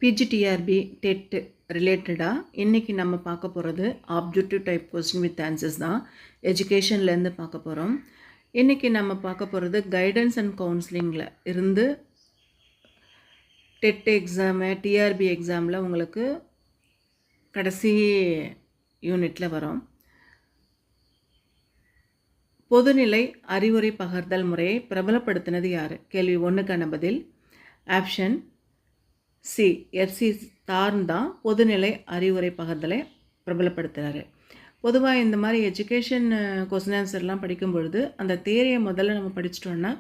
PGTRB dead ரிலேட்டடாக இன்றைக்கி நம்ம பார்க்க போகிறது objective type question with answers தான். எஜுகேஷன்லேருந்து பார்க்க போகிறோம். இன்றைக்கி நம்ம பார்க்க போகிறது கைடன்ஸ் அண்ட் கவுன்சிலிங்கில் இருந்து டெட் எக்ஸாமு டிஆர்பி எக்ஸாமில் உங்களுக்கு கடைசி யூனிட்டில் வரும். பொதுநிலை அறிவுரை பகர்தல் முறையை பிரபலப்படுத்தினது யார்? கேள்வி 1க்கான பதில் ஆப்ஷன் சி. எஃப்சி தார்ன் தான் பொதுநிலை அறிவுரை பகர்தலை பிரபலப்படுத்துகிறாரு. பொதுவாக இந்த மாதிரி எஜுகேஷன் கொஸ்டின் ஆன்சர்லாம் படிக்கும் பொழுது அந்த தியரியை முதல்ல நம்ம படிச்சிட்டோன்னா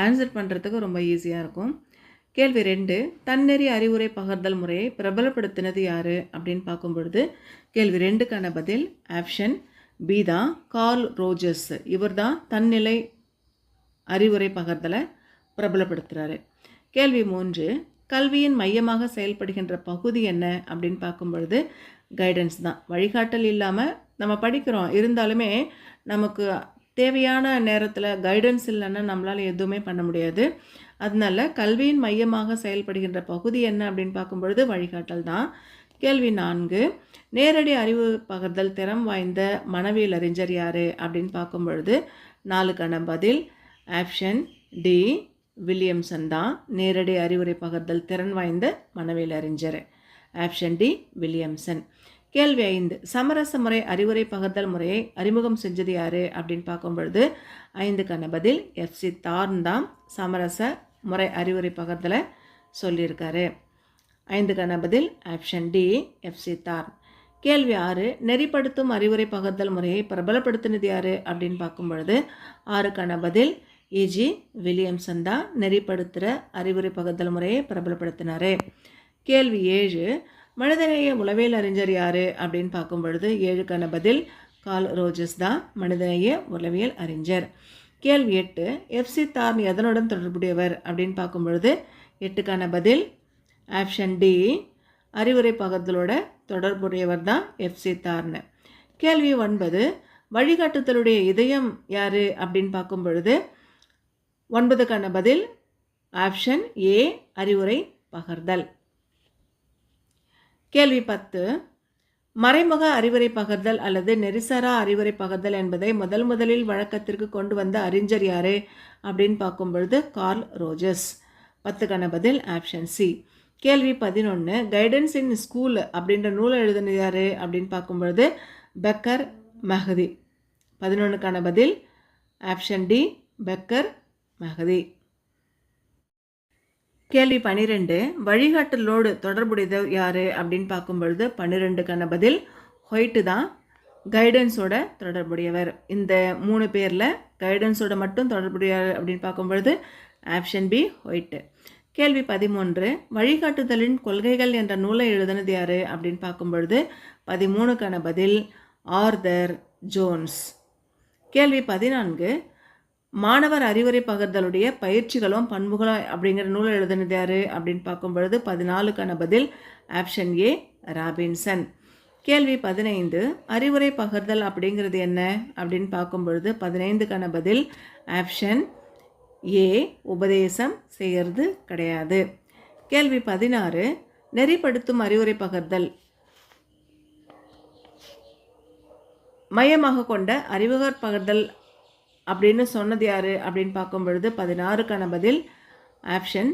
ஆன்சர் பண்ணுறதுக்கு ரொம்ப ஈஸியாக இருக்கும். கேள்வி 2, தன்னெறி அறிவுரை பகர்தல் முறையை பிரபலப்படுத்தினது யார் அப்படின்னு பார்க்கும் பொழுது கேள்வி 2க்கான பதில் ஆப்ஷன் பி தான், கார்ல் ரோஜர்ஸ். இவர் தான் தன்னிலை அறிவுரை பகர்தலை பிரபலப்படுத்துகிறாரு. கேள்வி 3, கல்வியின் மையமாக செயல்படுகின்ற பகுதி என்ன அப்படின்னு பார்க்கும் பொழுது கைடன்ஸ் தான். வழிகாட்டல் இல்லாமல் நம்ம படிக்கிறோம், இருந்தாலுமே நமக்கு தேவையான நேரத்தில் கைடன்ஸ் இல்லைன்னா நம்மளால் எதுவுமே பண்ண முடியாது. அதனால கல்வியின் மையமாக செயல்படுகின்ற பகுதி என்ன அப்படின்னு பார்க்கும் பொழுது வழிகாட்டல் தான். கேள்வி 4, நேரடி அறிவு பகர்தல் திறம் வாய்ந்த மனவியல் அறிஞர் யார் அப்படின்னு பார்க்கும் பொழுது 4க்கான பதில் ஆப்ஷன் டி, வில்லியம்சன் தான் நேரடி அறிவுரை பகர்தல் திறன் வாய்ந்த மனவியல் அறிஞர். Option D, Williamson. கேள்வி 5, சமரச முறை அறிவுரை பகர்தல் முறையை அறிமுகம் செஞ்சது யார் அப்படின்னு பார்க்கும் பொழுது 5க்கான பதில் எஃப்சி தார்ன் தான் சமரச முறை அறிவுரை பகர்தலை சொல்லியிருக்காரு. 5க்கான பதில் ஆப்ஷன் டி, எஃப்சி தார்ன். கேள்வி 6, நெறிப்படுத்தும் அறிவுரை பகர்தல் முறையை பிரபலப்படுத்தினது யார் அப்படின்னு பார்க்கும் பொழுது 6க்கான பதில் ஏஜி வில்லியம்சன் தான் நெறிப்படுத்துகிற அறிவுரை பகர்தல் முறையை பிரபலப்படுத்தினார். கேள்வி 7, மனிதநேய உளவியல் அறிஞர் யார் அப்படின்னு பார்க்கும் பொழுது 7க்கான பதில் கார்ல் ரோஜர்ஸ் தான் மனிதநேய உளவியல் அறிஞர். கேள்வி 8, எஃப்சி தார்ன் எதனுடன் தொடர்புடையவர் அப்படின்னு பார்க்கும் பொழுது 8க்கான பதில் ஆப்ஷன் டி, அறிவுரை பகர்தலோட தொடர்புடையவர் தான் எஃப்சி தார்ன். கேள்வி 9, வழிகாட்டுதலுடைய இதயம் யார் அப்படின்னு பார்க்கும் பொழுது 9க்கான பதில் ஆப்ஷன் ஏ, அறிவுரை பகர்தல். கேள்வி 10, மறைமுக அறிவுரை பகர்தல் அல்லது நெறிசாரா அறிவுரை பகர்தல் என்பதை முதலில் வழக்கத்திற்கு கொண்டு வந்த அறிஞர் யார் அப்படின்னு பார்க்கும் பொழுது கார்ல் ரோஜர்ஸ். 10க்கான பதில் ஆப்ஷன் சி. கேள்வி 11, கைடன்ஸ் இன் ஸ்கூல் அப்படின்ற நூலை எழுதினது யார் அப்படின்னு பார்க்கும் பொழுது பெக்கர் மஹதி. 11க்கான பதில் ஆப்ஷன் டி, பெக்கர் மஹதி. கேள்வி 12, வழிகாட்டலோடு தொடர்புடையது யார் அப்படின்னு பார்க்கும் பொழுது 12க்கான பதில் ஒயிட்டு தான் கைடன்ஸோட தொடர்புடையவர். இந்த 3 பேரில் கைடன்ஸோட மட்டும் தொடர்புடையவர் அப்படின்னு பார்க்கும் பொழுது ஆப்ஷன் பி, ஒயிட்டு. கேள்வி 13, வழிகாட்டுதலின் கொள்கைகள் என்ற நூலை எழுதினது யார் அப்படின்னு பார்க்கும் பொழுது 13க்கான பதில் ஆர்தர் ஜோன்ஸ். கேள்வி 14, மாணவர் அறிவுரை பகர்தலுடைய பயிற்சிகளும் பண்புகளும் அப்படிங்கிற நூலை எழுதினது யார் அப்படின்னு பார்க்கும் பொழுது 14க்கான பதில் ஆப்ஷன் ஏ, ராபின்சன். கேள்வி 15, அறிவுரை பகர்தல் அப்படிங்கிறது என்ன அப்படின்னு பார்க்கும் பொழுது 15க்கான பதில் ஆப்ஷன் ஏ, உபதேசம் செய்கிறது கிடையாது. கேள்வி 16, நெறிப்படுத்தும் அறிவுரை பகர்தல் மையமாக கொண்ட அறிவுரை பகர்தல் அப்படின்னு சொன்னது யார் அப்படின்னு பார்க்கும் பொழுது 16க்கான பதில் ஆப்ஷன்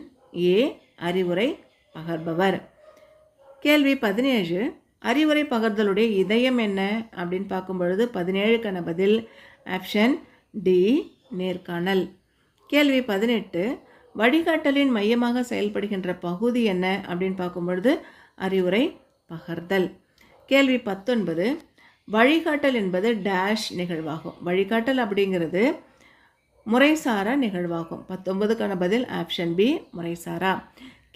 ஏ, அறிவுரை பகர்பவர். கேள்வி 17, அறிவுரை பகர்தலுடைய இதயம் என்ன அப்படின்னு பார்க்கும் பொழுது 17க்கான பதில் ஆப்ஷன் டி, நேர்காணல். கேள்வி 18, வழிகாட்டலின் மையமாக செயல்படுகின்ற பகுதி என்ன அப்படின்னு பார்க்கும் பொழுது அறிவுரை பகர்தல். கேள்வி 19, வழிகாட்டல் என்பது டேஷ் நிகழ்வாகும். வழிகாட்டல் அப்படிங்கிறது முறைசாரா நிகழ்வாகும். 19க்கான பதில் ஆப்ஷன் பி, முறைசாரா.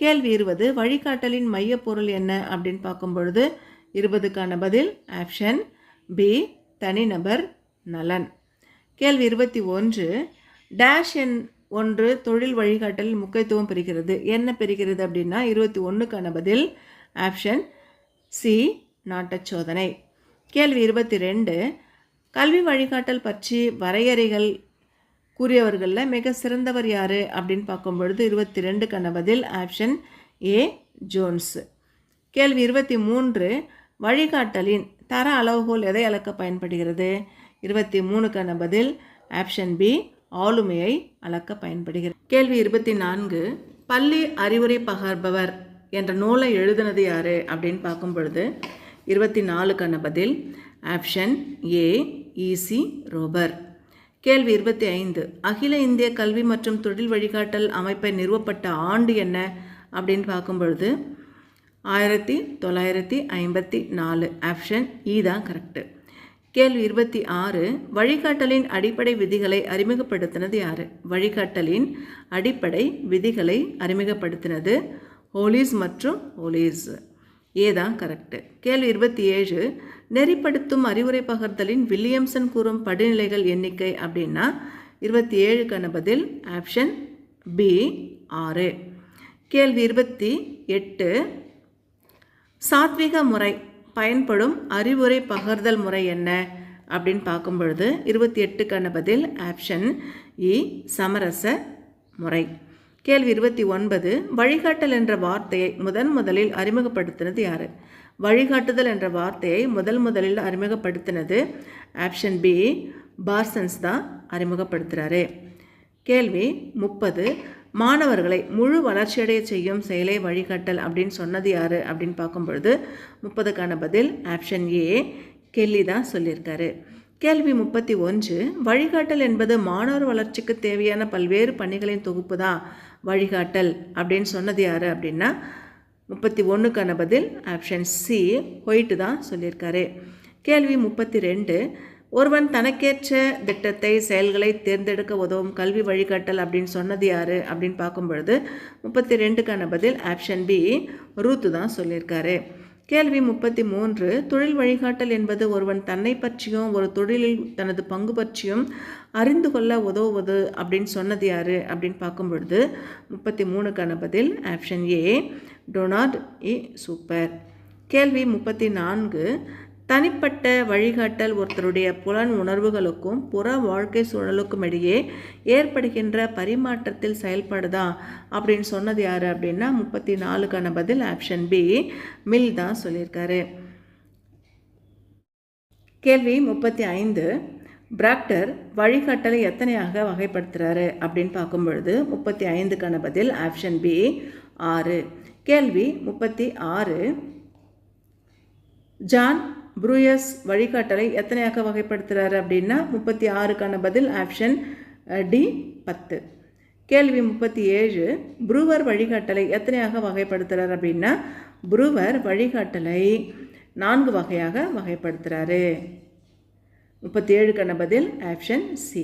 கேள்வி 20, வழிகாட்டலின் மையப்பொருள் என்ன அப்படின்னு பார்க்கும் பொழுது 20க்கான பதில் ஆப்ஷன் பி, தனிநபர் நலன். கேள்வி 21, டேஷ் எண் 1 தொழில் வழிகாட்டலில் முக்கியத்துவம் பெறுகிறது. என்ன பெறுகிறது அப்படின்னா 21க்கான பதில் ஆப்ஷன் சி, நாட்டச் சோதனை. கேள்வி 22, கல்வி வழிகாட்டல் பற்றி வரையறைகள் கூறியவர்களில் மிக சிறந்தவர் யார் அப்படின்னு பார்க்கும் பொழுது 22க்கான பதில் ஆப்ஷன் ஏ, ஜோன்ஸ். கேள்வி 23 வழிகாட்டலின் தர அளவுகோல் எதை அளக்க பயன்படுகிறது? 23க்கான பதில் ஆப்ஷன் பி ஆளுமையை அளக்க பயன்படுகிறது. கேள்வி 24 பள்ளி அறிவுரை பகர்பவர் என்ற நூலை எழுதினது யாரு அப்படின்னு பார்க்கும் பொழுது 24க்கான பதில் ஆப்ஷன் ஏ ஈசி ரோபர். கேள்வி 25 அகில இந்திய கல்வி மற்றும் தொழில் வழிகாட்டல் அமைப்பை நிறுவப்பட்ட ஆண்டு என்ன அப்படின்னு பார்க்கும் பொழுது 1954. ஆப்ஷன் இ தான் கரெக்டு. கேள்வி 26 வழிகாட்டலின் அடிப்படை விதிகளை அறிமுகப்படுத்தினது யார்? வழிகாட்டலின் அடிப்படை விதிகளை அறிமுகப்படுத்தினது ஹோலிஸ் மற்றும் ஹோலிஸ். ஏ தான் கரெக்டு. கேள்வி 27 நெறிப்படுத்தும் அறிவுரை பகர்தலின் வில்லியம்சன் கூறும் படிநிலைகள் எண்ணிக்கை அப்படின்னா 27க்கான பதில் ஆப்ஷன் பி 6. கேள்வி 28 சாத்விக முறை பயன்படும் அறிவுரை பகர்தல் முறை என்ன அப்படின்னு பார்க்கும் பொழுது 28க்கான பதில் ஆப்ஷன் இ சமரச முறை. கேள்வி 29 வழிகாட்டல் என்ற வார்த்தையை முதலில் அறிமுகப்படுத்தினது யார்? வழிகாட்டுதல் என்ற வார்த்தையை முதலில் அறிமுகப்படுத்தினது ஆப்ஷன் பி பார்சன்ஸ் தான் அறிமுகப்படுத்துகிறாரு. கேள்வி 30 மாணவர்களை முழு வளர்ச்சியடைய செய்யும் செயலை வழிகாட்டல் அப்படின்னு சொன்னது யார் அப்படின்னு பார்க்கும் பொழுது 30க்கான பதில் ஆப்ஷன் ஏ கெல்லி தான் சொல்லியிருக்காரு. கேள்வி 31 வழிகாட்டல் என்பது மாணவர் வளர்ச்சிக்கு தேவையான பல்வேறு பணிகளின் தொகுப்பு தான் வழிகாட்டல் அப்படின்னு சொன்னது யார் அப்படின்னா 31க்கான பதில் ஆப்ஷன் சி ஒயிட்டு தான் சொல்லியிருக்காரு. கேள்வி 32 ஒருவன் தனக்கேற்ற திட்டத்தை செயல்களை தேர்ந்தெடுக்க உதவும் கல்வி வழிகாட்டல் அப்படின்னு சொன்னது யார் அப்படின்னு பார்க்கும் பொழுது 32க்கான பதில் ஆப்ஷன் பி ரூத்து தான் சொல்லியிருக்காரு. கேள்வி 33 தொழில் வழிகாட்டல் என்பது ஒருவன் தன்னை பற்றியும் ஒரு தொழிலில் தனது பங்கு பற்றியும் அறிந்து கொள்ள உதவுவது அப்படின்னு சொன்னது யார் அப்படின்னு பார்க்கும் பொழுது 33க்கான பதில் option A Donald E super. கேள்வி 34 தனிப்பட்ட வழிகாட்டல் ஒருத்தருடைய புலன் உணர்வுகளுக்கும் புற வாழ்க்கை சூழலுக்கும் இடையே ஏற்படுகின்ற பரிமாற்றத்தில் செயல்படுதா அப்படின்னு சொன்னது யார் அப்படின்னா 34க்கான பதில் ஆப்ஷன் பி மில் தான் சொல்லியிருக்காரு. கேள்வி 35 பிராக்டர் வழிகாட்டலை எத்தனையாக வகைப்படுத்துகிறாரு அப்படின்னு பார்க்கும் பொழுது 35க்கான பதில் ஆப்ஷன் பி 6. கேள்வி 36 ஜான் ப்ரூயஸ் வழிகாட்டலை எத்தனையாக வகைப்படுத்துகிறாரு அப்படின்னா 36க்கான பதில் ஆப்ஷன் டி 10. கேள்வி 37 ப்ரூவர் வழிகாட்டலை எத்தனையாக வகைப்படுத்துகிறார் அப்படின்னா ப்ரூவர் வழிகாட்டலை 4 வகையாக வகைப்படுத்துகிறாரு. 37க்கான பதில் ஆப்ஷன் சி.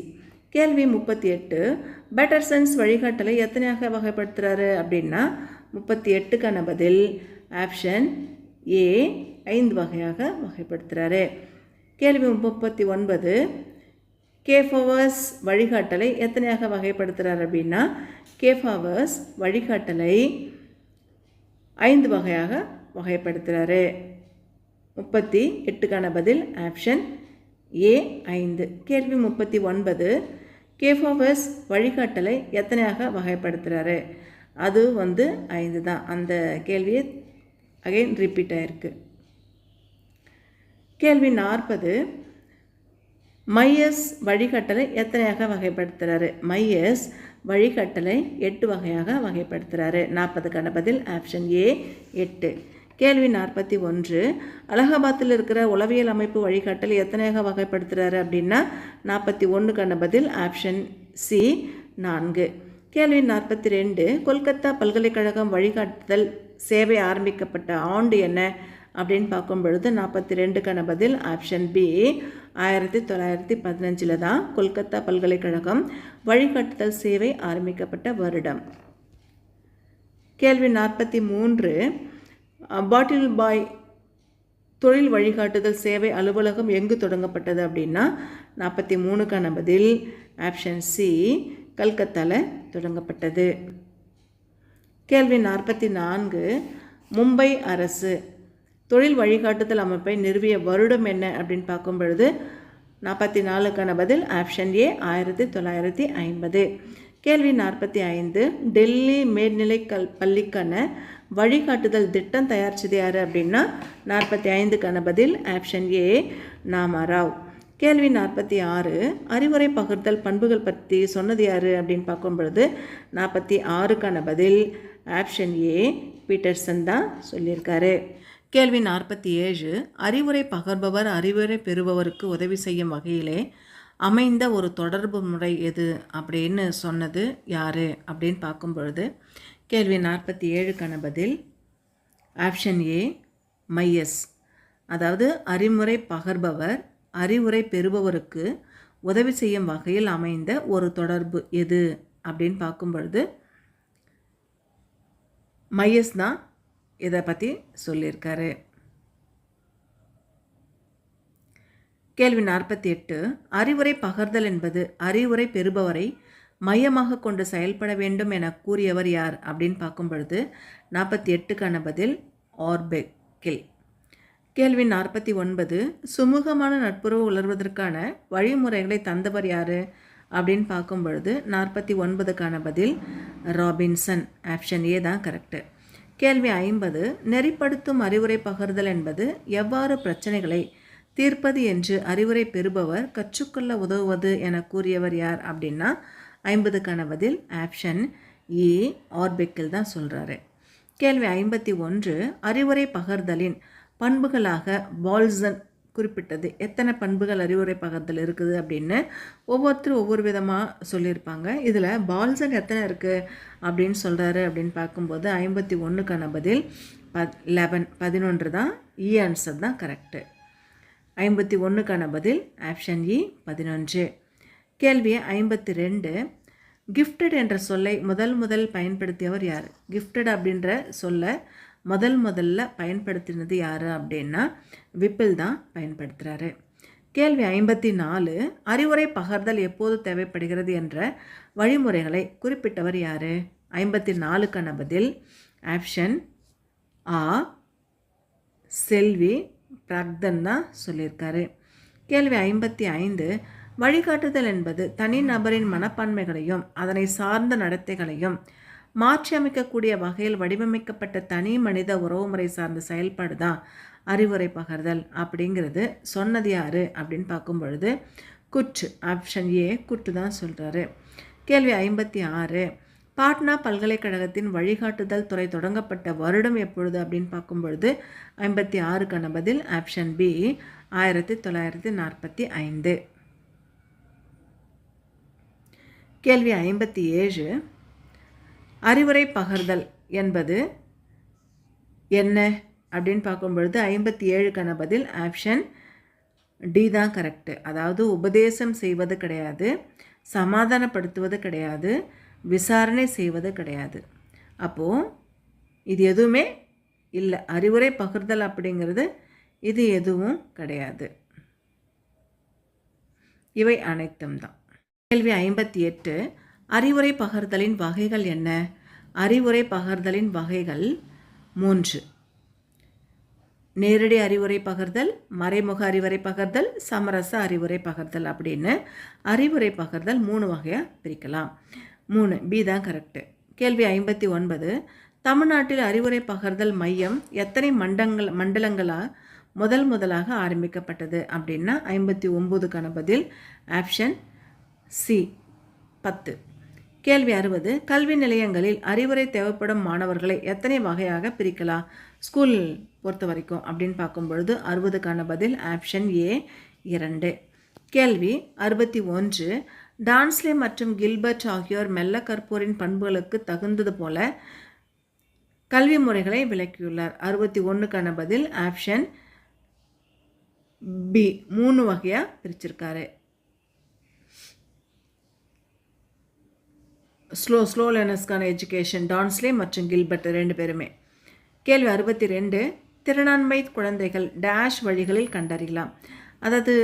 கேள்வி 38 பேட்டர்சன்ஸ் வழிகாட்டலை எத்தனையாக வகைப்படுத்துகிறாரு அப்படின்னா 38க்கான பதில் ஆப்ஷன் ஏ 5 வகையாக வகைப்படுத்துகிறாரு. கேள்வி 39 கேஃபவர்ஸ் வழிகாட்டலை எத்தனையாக வகைப்படுத்துகிறார் அப்படின்னா கேஃபவர்ஸ் வழிகாட்டலை 5 வகையாக வகைப்படுத்துகிறாரு. 38க்கான பதில் ஆப்ஷன் ஏ 5. கேள்வி 39 கேஃபவர்ஸ் வழிகாட்டலை எத்தனையாக வகைப்படுத்துகிறாரு? அது 5 தான். அந்த கேள்வியை அகைன் ரிப்பீட் ஆகிருக்கு. கேள்வி 40 மையஸ் வழிகாட்டலை எத்தனையாக வகைப்படுத்துகிறாரு? மையஸ் வழிகாட்டலை 8 வகையாக வகைப்படுத்துகிறாரு. 40க்கான பதில் ஆப்ஷன் ஏ 8. கேள்வி 41 அலகாபாத்தில் இருக்கிற உளவியல் அமைப்பு வழிகாட்டல் எத்தனையாக வகைப்படுத்துகிறாரு அப்படின்னா 41க்கான பதில் ஆப்ஷன் சி 4. கேள்வி 42 கொல்கத்தா பல்கலைக்கழகம் வழிகாட்டுதல் சேவை ஆரம்பிக்கப்பட்ட ஆண்டு என்ன அப்படின்னு பார்க்கும் பொழுது 42க்கான பதில் ஆப்ஷன் பி 1915 தான் கொல்கத்தா பல்கலைக்கழகம் வழிகாட்டுதல் சேவை ஆரம்பிக்கப்பட்ட வருடம். கேள்வி 43 பாட்டில் பாய் தொழில் வழிகாட்டுதல் சேவை அலுவலகம் எங்கு தொடங்கப்பட்டது அப்படின்னா 43க்கான பதில் ஆப்ஷன் சி கல்கத்தாவில் தொடங்கப்பட்டது. கேள்வி 44 மும்பை அரசு தொழில் வழிகாட்டுதல் அமைப்பை நிறுவிய வருடம் என்ன அப்படின்னு பார்க்கும் பொழுது 44க்கான பதில் ஆப்ஷன் ஏ 1950. கேள்வி 45 டெல்லி மேல்நிலை பள்ளிக்கான வழிகாட்டுதல் திட்டம் தயாரித்தது யார் அப்படின்னா 45க்கான பதில் ஆப்ஷன் ஏ நாமராவ். கேள்வி 46 அறிவுரை பகிர்தல் பண்புகள் பற்றி சொன்னது யார் அப்படின்னு பார்க்கும் பொழுது 46க்கான பதில் ஆப்ஷன் ஏ பீட்டர்சன் தான் சொல்லியிருக்காரு. கேள்வி 47 அறிவுரை பகர்பவர் அறிவுரை பெறுபவருக்கு உதவி செய்யும் வகையிலே அமைந்த ஒரு தொடர்பு முறை எது அப்படின்னு சொன்னது யார் அப்படின்னு பார்க்கும் பொழுது கேள்வி 47க்கான பதில் ஆப்ஷன் ஏ மையஸ். அதாவது அறிவுரை பகர்பவர் அறிவுரை பெறுபவருக்கு உதவி செய்யும் வகையில் அமைந்த ஒரு தொடர்பு எது அப்படின்னு பார்க்கும் பொழுது மையஸ் தான் இதை பற்றி சொல்லியிருக்காரு. கேள்வி 48 அறிவுரை பகர்தல் என்பது அறிவுரை பெறுபவரை மையமாக கொண்டு செயல்பட வேண்டும் என கூறியவர் யார் அப்படின்னு பார்க்கும் பொழுது 48க்கான பதில் ஆர்பெக்கில். கேள்வி 49 சுமூகமான நட்புறவு உணர்வதற்கான வழிமுறைகளை தந்தவர் யார் அப்படின்னு பார்க்கும் பொழுது 49க்கான பதில் ராபின்சன். ஆப்ஷன் ஏ தான் கரெக்டு. கேள்வி 50 நெறிப்படுத்தும் அறிவுரை பகிர்தல் என்பது எவ்வாறு பிரச்சனைகளை தீர்ப்பது என்று அறிவுரை பெறுபவர் கற்றுக்கொள்ள உதவுவது என கூறியவர் யார் அப்படின்னா 50க்கான பதில் ஆப்ஷன் ஏ ஆர்பெக்கில் தான் சொல்கிறாரு. கேள்வி 51 அறிவுரை பகிர்தலின் பண்புகளாக பால்சன் குறிப்பிட்டது எத்தனை பண்புகள் அறிவுரை பகிர்தல் இருக்குது அப்படின்னு ஒவ்வொருத்தரும் ஒவ்வொரு விதமாக சொல்லியிருப்பாங்க. இதில் பால்சன் எத்தனை இருக்குது அப்படின்னு சொல்கிறாரு அப்படின்னு பார்க்கும்போது 51க்கான பதில் 11 தான். ஆன்சர் தான் கரெக்டு. 51க்கான பதில் ஆப்ஷன் இ 11. கேள்வி 52 கிஃப்டட் என்ற சொல்லை முதல் பயன்படுத்தியவர் யார்? கிஃப்டட் அப்படின்ற சொல்லை முதல்ல பயன்படுத்தினது யார் அப்படின்னா விப்பில் தான் பயன்படுத்துகிறாரு. கேள்வி 54 அறிவுரை பகர்தல் எப்போது தேவைப்படுகிறது என்ற வழிமுறைகளை குறிப்பிட்டவர் யார்? 54க்கான பதில் ஆப்ஷன் ஆ செல்வி பிராக்தன் தான் சொல்லியிருக்காரு. கேள்வி 55 வழிகாட்டுதல் என்பது தனிநபரின் மனப்பான்மைகளையும் அதனை சார்ந்த நடத்தைகளையும் மாற்றி அமைக்கக்கூடிய வகையில் வடிவமைக்கப்பட்ட தனி மனித உறவுமுறை சார்ந்த செயல்பாடு தான் அறிவுரை பகர்தல் அப்படிங்கிறது சொன்னது யார் அப்படின்னு பார்க்கும் பொழுது குட். ஆப்ஷன் ஏ குட் தான் சொல்கிறாரு. கேள்வி 56 பாட்னா பல்கலைக்கழகத்தின் வழிகாட்டுதல் துறை தொடங்கப்பட்ட வருடம் எப்பொழுது அப்படின்னு பார்க்கும் பொழுது 56க்கான பதில் ஆப்ஷன் பி 1945. கேள்வி 57 அறிவுரை பகர்தல் என்பது என்ன அப்படின்னு பார்க்கும் பொழுது 57க்கான பதில் ஆப்ஷன் டி தான் கரெக்டு. அதாவது உபதேசம் செய்வது கிடையாது, சமாதானப்படுத்துவது கிடையாது, விசாரணை செய்வது கிடையாது. அப்போது இது எதுவுமே இல்லை. அறிவுரை பகிர்தல் அப்படிங்கிறது இது எதுவும் கிடையாது. இவை அனைத்தும் தான். கேள்வி 58 அறிவுரை பகர்தலின் வகைகள் என்ன? அறிவுரை பகர்தலின் வகைகள் 3. நேரடி அறிவுரை பகர்தல், மறைமுக அறிவுரை பகர்தல், சமரச அறிவுரை பகர்தல் அப்படின்னு அறிவுரை பகர்தல் 3 வகையாக பிரிக்கலாம். 3 பி தான் கரெக்டு. கேள்வி 59 தமிழ்நாட்டில் அறிவுரை பகர்தல் மையம் எத்தனை மண்டலங்களாக முதலாக ஆரம்பிக்கப்பட்டது அப்படின்னா 59க்கான பதில் ஆப்ஷன் சி 10. கேள்வி 60 கல்வி நிலையங்களில் அறிவுரை தேவைப்படும் மாணவர்களை எத்தனை வகையாக பிரிக்கலாம் ஸ்கூல் பொறுத்த வரைக்கும் அப்படின்னு பார்க்கும் பொழுது 60க்கான பதில் ஆப்ஷன் ஏ 2. கேள்வி 61 டான்ஸ்லே மற்றும் கில்பர்ட் ஆகியோர் மெல்ல கற்போரின் பண்புகளுக்கு தகுந்தது போல கல்வி முறைகளை விளக்கியுள்ளார். 61க்கான பதில் ஆப்ஷன் பி 3 வகையாக பிரிச்சிருக்காரு. ஸ்லோ லேர்னர்ஸ்க்கான எஜுகேஷன் டான்ஸ்லே மற்றும் கில்பர்ட் 2 பேருமே. கேள்வி 62 திறனாண்மை குழந்தைகள் டேஷ் வழிகளில் கண்டறியலாம். அதாவது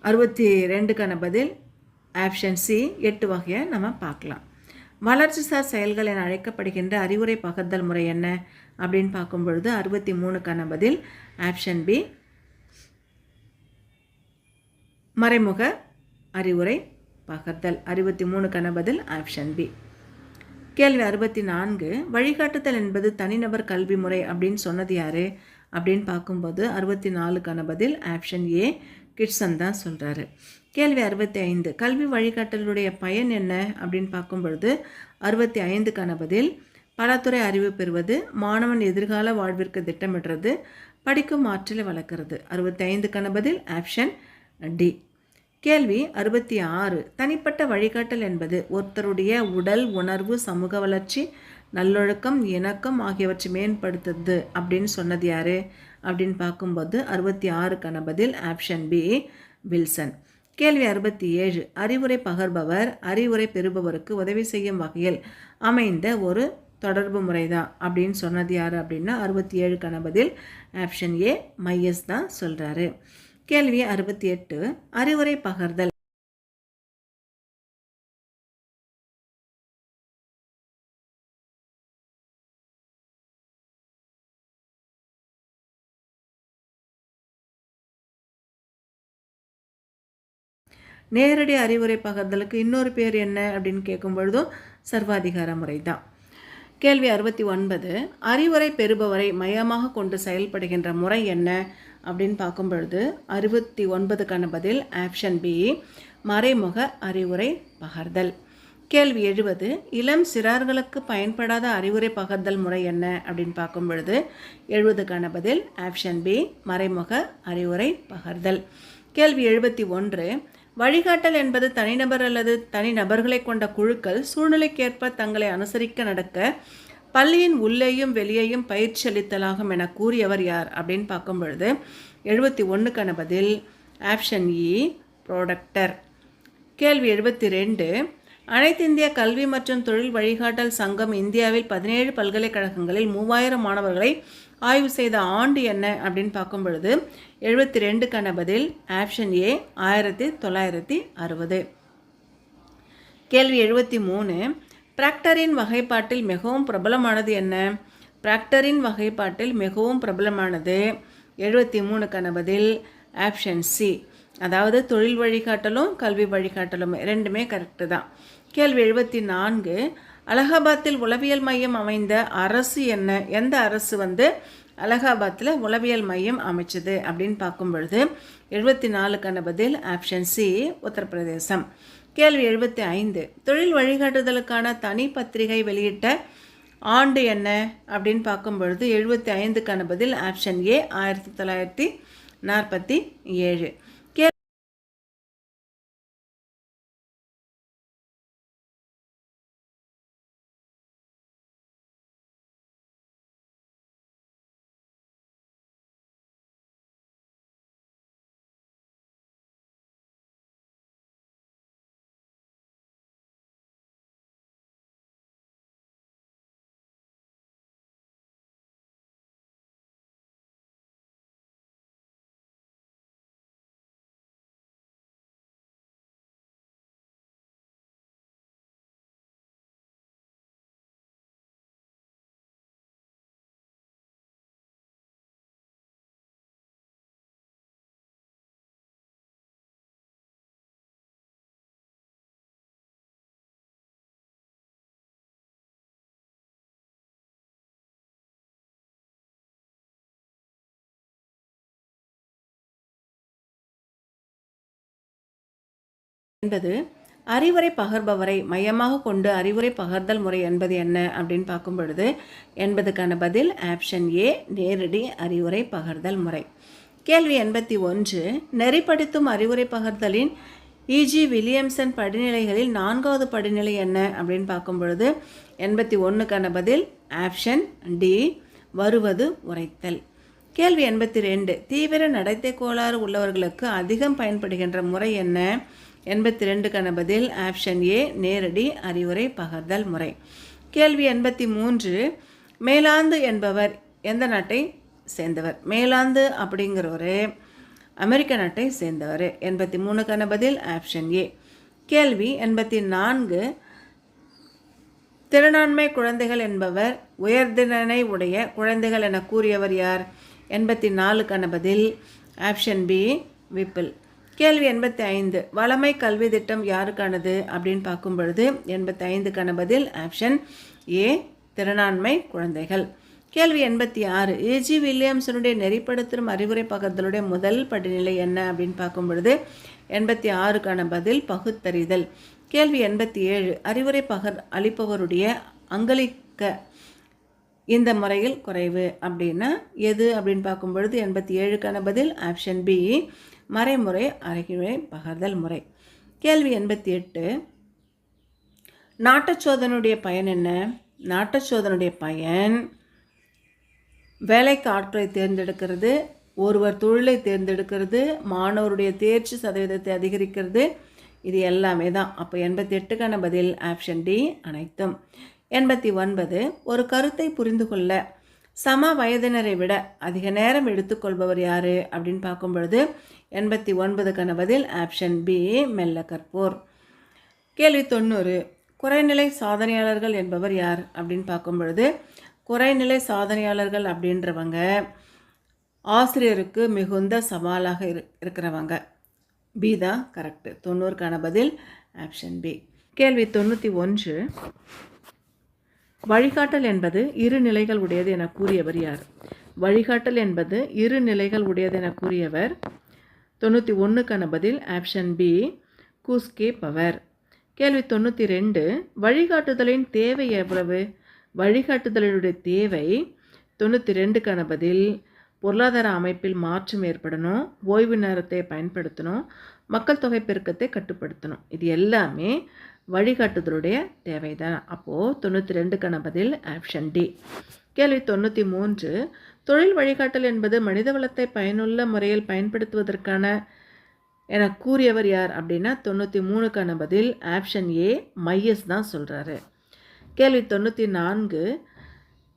62க்கான பதில் ஆப்ஷன் சி 8 வகையை நம்ம பார்க்கலாம். வளர்ச்சிசார் செயல்கள் என அழைக்கப்படுகின்ற அறிவுரை பகர்தல் முறை என்ன அப்படின்னு பார்க்கும் பொழுது 63க்கான பதில் ஆப்ஷன் பி மறைமுக அறிவுரை பகர்தல். 63க்கான பதில் ஆப்ஷன் பி. கேள்வி 64 வழிகாட்டுதல் என்பது தனிநபர் கல்வி முறை அப்படின்னு சொன்னது யாரு அப்படின்னு பார்க்கும்போது 64க்கான பதில் ஆப்ஷன் ஏ கிட்சன் தான் சொல்கிறாரு. கேள்வி 65 கல்வி வழிகாட்டலுடைய பயன் என்ன அப்படின்னு பார்க்கும்பொழுது 65க்கான பதில் பலதுறை அறிவு பெறுவது, மாணவன் எதிர்கால வாழ்விற்கு திட்டமிடுறது, படிக்கும் ஆற்றலை வளர்க்குறது. 65க்கான பதில் ஆப்ஷன் டி. கேள்வி 66 தனிப்பட்ட வழிகாட்டல் என்பது ஒருத்தருடைய உடல், உணர்வு, சமூக வளர்ச்சி, நல்லொழுக்கம், இணக்கம் ஆகியவற்றை மேம்படுத்துது அப்படின்னு சொன்னது யாரு அப்படின்னு பார்க்கும்போது 66க்கான பதில் ஆப்ஷன் பி வில்சன். கேள்வி 67 அறிவுரை பகர்பவர் அறிவுரை பெறுபவருக்கு உதவி செய்யும் வகையில் அமைந்த ஒரு தொடர்பு முறை தான் அப்படின்னு சொன்னது யார் அப்படின்னா 67க்கான பதில் ஆப்ஷன் ஏ மையஸ் தான் சொல்கிறாரு. கேள்வி 68 அறிவுரை பகர்தல் நேரடி அறிவுரை பகர்தலுக்கு இன்னொரு பேர் என்ன அப்படின்னு கேட்கும் பொழுதும் சர்வாதிகார முறை தான். கேள்வி 69 அறிவுரை பெறுபவரை மையமாக கொண்டு செயல்படுகின்ற முறை என்ன அப்படின்னு பார்க்கும் பொழுது 69க்கான பதில் ஆப்ஷன் பி மறைமுக அறிவுரை பகர்தல். கேள்வி 70 இளம் சிறார்களுக்கு பயன்படாத அறிவுரை பகர்தல் முறை என்ன அப்படின்னு பார்க்கும் பொழுது 70க்கான பதில் ஆப்ஷன் பி மறைமுக அறிவுரை பகர்தல். கேள்வி 71 வழிகாட்டல் என்பது தனிநபர் அல்லது தனிநபர்களை கொண்ட குழுக்கள் சூழ்நிலைக்கேற்ப தங்களை அனுசரிக்க நடக்க பள்ளியின் உள்ளேயும் வெளியேயும் பயிற்சி அளித்தலாகும் என கூறியவர் யார் அப்படின்னு பார்க்கும் பொழுது 71க்கான பதில் ஆப்ஷன் இ ப்ரொடக்டர். கேள்வி 72 அனைத்திந்திய கல்வி மற்றும் தொழில் வழிகாட்டல் சங்கம் இந்தியாவில் 17 பல்கலைக்கழகங்களில் 3000 மாணவர்களை ஆய்வு செய்த ஆண்டு என்ன அப்படின்னு பார்க்கும் பொழுது 72க்கான பதில் ஆப்ஷன் ஏ 1960. கேள்வி 73 பிராக்டரின் வகைப்பாட்டில் மிகவும் பிரபலமானது என்ன? பிராக்டரின் வகைப்பாட்டில் மிகவும் பிரபலமானது 73க்கான பதில் ஆப்ஷன் சி, அதாவது தொழில் வழிகாட்டலும் கல்வி வழிகாட்டலும் ரெண்டுமே கரெக்டு தான். கேள்வி 74 அலகாபாத்தில் உளவியல் மையம் அமைந்த அரசு என்ன? எந்த அரசு அலகாபாத்தில் உளவியல் மையம் அமைச்சது அப்படின்னு பார்க்கும் பொழுது 74க்கான பதில் ஆப்ஷன் சி உத்தரப்பிரதேசம். கேள்வி 75 தொழில் வழிகாட்டுதலுக்கான தனி பத்திரிகை வெளியிட்ட ஆண்டு என்ன அப்படின்னு பார்க்கும் பொழுது 75க்கான பதில் ஆப்ஷன் ஏ 1947. என்பது அறிவுரை பகர்பவரை மையமாக கொண்டு அறிவுரை பகர்தல் முறை என்பது என்ன அப்படின்னு பார்க்கும் பொழுது 80க்கான பதில் ஆப்ஷன் ஏ நேரடி அறிவுரை பகர்தல் முறை. கேள்வி 81 நெறிப்படுத்தும் அறிவுரை பகர்தலின் இஜி வில்லியம்சன் படிநிலைகளில் 4வது படிநிலை என்ன அப்படின்னு பார்க்கும் பொழுது 81க்கான பதில் ஆப்ஷன் டி வருவது உரைத்தல். கேள்வி 82 தீவிர நடத்தை கோளாறு உள்ளவர்களுக்கு அதிகம் பயன்படுகின்ற முறை என்ன? 82க்கான பதில் ஆப்ஷன் ஏ நேரடி அறிவுரை பகர்தல் முறை. கேள்வி 83 மேலாந்து என்பவர் எந்த நாட்டை சேர்ந்தவர்? மேலாந்து அப்படிங்கிறவர் அமெரிக்க நாட்டை சேர்ந்தவர். 83க்கான பதில் ஆப்ஷன் ஏ. கேள்வி 84 திறனாண்மை குழந்தைகள் என்பவர் உயர்திறனை உடைய குழந்தைகள் என கூறியவர் யார்? 84க்கான பதில் ஆப்ஷன் பி விப்பிள். கேள்வி 85 வளமை கல்வி திட்டம் யாருக்கானது அப்படின்னு பார்க்கும் பொழுது 85க்கான பதில் ஆப்ஷன் ஏ திறனாண்மை குழந்தைகள். கேள்வி 86. ஏஜி வில்லியம்சனுடைய நெறிப்படுத்தும் அறிவுரை பகர்தலுடைய முதல் படிநிலை என்ன அப்படின்னு பார்க்கும் பொழுது 86க்கான பதில் பகுத்தறிதல். கேள்வி 87. அறிவுரை அளிப்பவருடைய அங்களிக்க இந்த முறையில் குறைவு அப்படின்னா எது அப்படின்னு பார்க்கும் பொழுது 87க்கான பதில் ஆப்ஷன் பி மறைமுறை அறிவுரை பகர்தல் முறை. கேள்வி 88. நாட்டச்சோதனுடைய பயன் என்ன? நாட்டச்சோதனுடைய பயன் வேலைக்கு ஆட்களை தேர்ந்தெடுக்கிறது, ஒருவர் தொழிலை தேர்ந்தெடுக்கிறது, மாணவருடைய தேர்ச்சி சதவீதத்தை அதிகரிக்கிறது, இது எல்லாமே தான். அப்போ 88க்கான பதில் ஆப்ஷன் டி அனைத்தும். 89. ஒரு கருத்தை புரிந்து கொள்ள சம வயதினரை விட அதிக நேரம் எடுத்துக்கொள்பவர் யார் அப்படின்னு பார்க்கும் பொழுது 89க்கான பதில் ஆப்ஷன் பி மெல்ல கற்போர். கேள்வி 90. குறைநிலை சாதனையாளர்கள் என்பவர் யார் அப்படின்னு பார்க்கும் பொழுது குறைநிலை சாதனையாளர்கள் அப்படின்றவங்க ஆசிரியருக்கு மிகுந்த சவாலாக இருக்கிறவங்க. பி தான் கரெக்டு. 90க்கான பதில் ஆப்ஷன் பி. கேள்வி 91. வழிகாட்டல் என்பது இரு நிலைகள் உடையது என கூறியவர் யார்? வழிகாட்டல் என்பது இரு நிலைகள் உடையது என கூறியவர் 91க்கான பதில் ஆப்ஷன் பி கூஸ்கே பவர். கேள்வி 92. வழிகாட்டுதலின் தேவை எவ்வளவு? வழிகாட்டுதலினுடைய தேவை 92க்கான பதில் பொருளாதார அமைப்பில் மாற்றம் ஏற்படணும், ஓய்வு நேரத்தை பயன்படுத்தணும், மக்கள் தொகை பெருக்கத்தை கட்டுப்படுத்தணும். இது எல்லாமே வழிகாட்டுதலுடைய தேவை தான். அப்போது 92க்கான பதில் ஆப்ஷன் டி. கேள்வி 93. தொழில் வழிகாட்டல் என்பது மனித வளத்தை பயனுள்ள முறையில் பயன்படுத்துவதற்கான என கூறியவர் யார் அப்படின்னா 93க்கான பதில் ஆப்ஷன் ஏ மையஸ் தான் சொல்கிறாரு. கேள்வி 94.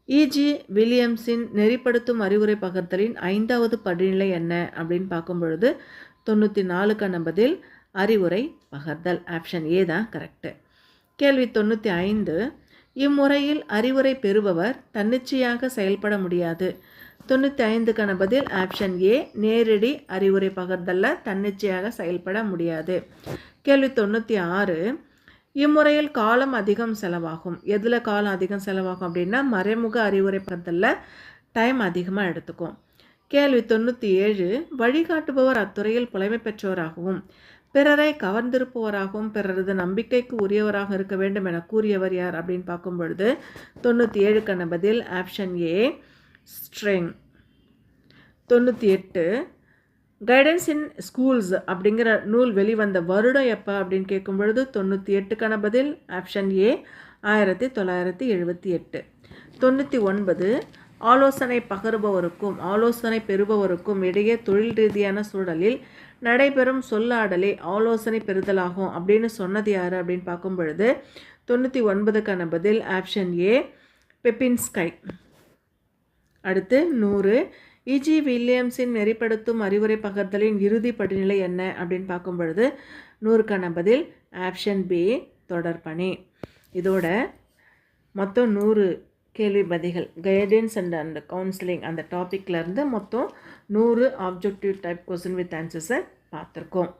இஜி வில்லியம்ஸின் நெறிப்படுத்தும் அறிவுரை பகர்த்தலின் 5வது படிநிலை என்ன அப்படின்னு பார்க்கும் பொழுது 94க்கான பதில் அறிவுரை பகர்தல். ஆப்ஷன் ஏ தான் கரெக்டு. கேள்வி 95. இம்முறையில் அறிவுரை பெறுபவர் தன்னிச்சையாக செயல்பட முடியாது. 95க்கான பதில் ஆப்ஷன் ஏ நேரடி அறிவுரை பகர்தலில் தன்னிச்சையாக செயல்பட முடியாது. கேள்வி 96. இம்முறையில் காலம் அதிகம் செலவாகும். எதில் காலம் அதிகம் செலவாகும் அப்படின்னா மறைமுக அறிவுரை பகர்தலில் டைம் அதிகமாக எடுத்துக்கும். கேள்வி 97. வழிகாட்டுபவர் அத்துறையில் புலமை பெற்றவராகவும் பிறரை கவர்ந்திருப்பவராகவும் பிறரது நம்பிக்கைக்கு உரியவராக இருக்க வேண்டும் என கூறியவர் யார் அப்படின்னு பார்க்கும் பொழுது 97க்கான பதில் option A string. 98. Guidance in schools அப்படிங்கிற நூல் வெளிவந்த வருடம் எப்போ அப்படின்னு கேட்கும் பொழுது 98க்கான பதில் ஆப்ஷன் ஏ 1978. 99. ஆலோசனை பகருபவருக்கும் ஆலோசனை பெறுபவருக்கும் இடையே தொழில் ரீதியான சூழலில் நடைபெறும் சொல்லாடலே ஆலோசனை பெறுதலாகும் அப்படின்னு சொன்னது யார் அப்படின்னு பார்க்கும் பொழுது 99க்கான பதில் ஆப்ஷன் ஏ பெப்பின்ஸ்கை. அடுத்து 100. இஜி வில்லியம்ஸின் நெறிப்படுத்தும் அறிவுரை பகர்தலின் இறுதி படிநிலை என்ன அப்படின்னு பார்க்கும் பொழுது 100க்கான பதில் ஆப்ஷன் பி தொடர்பணி. இதோட மொத்தம் 100 கேள்வி பதில்கள் கைடன்ஸ் அண்ட் கவுன்சிலிங் அந்த டாப்பிக்லேருந்து மொத்தம் 100 ஆப்ஜெக்டிவ் டைப் கொஸ்டின் வித் ஆன்சர்ஸை பார்த்துருக்கோம்.